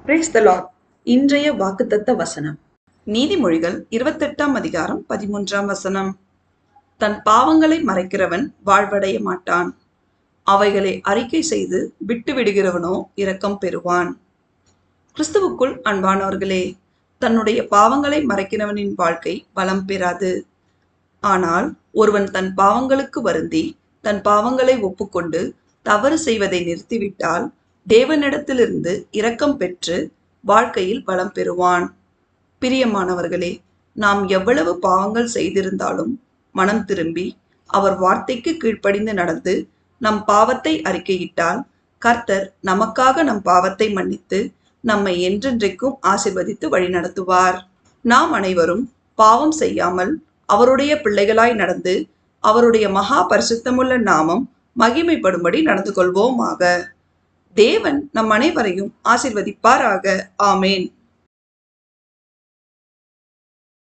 Praise the Lord. இன்றைய வாக்குத்தத்த வசனம் நீதிமொழிகள் 28ஆம் அதிகாரம் 13ஆம் வசனம். தன் பாவங்களை மறைக்கிறவன் வாழ்வடைய மாட்டான், அவைகளை அறிக்கை செய்து விட்டு விடுகிறவனோ இரக்கம் பெறுவான். கிறிஸ்துவுக்குள் அன்பானவர்களே, தன்னுடைய பாவங்களை மறைக்கிறவனின் வாழ்க்கை பலம் பெறாது. ஆனால் ஒருவன் தன் பாவங்களுக்கு வருந்தி தன் பாவங்களை ஒப்புக்கொண்டு தவறு செய்வதை நிறுத்திவிட்டால் தேவனிடத்திலிருந்து இரக்கம் பெற்று வாழ்க்கையில் பலம் பெறுவான். பிரியமானவர்களே, நாம் எவ்வளவு பாவங்கள் செய்திருந்தாலும் மனம் திரும்பி அவர் வார்த்தைக்கு கீழ்ப்படிந்து நடந்து நம் பாவத்தை அறிக்கையிட்டால் கர்த்தர் நமக்காக நம் பாவத்தை மன்னித்து நம்மை என்றென்றைக்கும் ஆசீர்வதித்து வழிநடத்துவார். நாம் அனைவரும் பாவம் செய்யாமல் அவருடைய பிள்ளைகளாய் நடந்து அவருடைய மகா பரிசுத்தமுள்ள நாமம் மகிமைப்படும்படி நடந்து கொள்வோமாக. தேவன் நம் அனைவரையும் ஆசீர்வதிப்பாராக. ஆமேன்.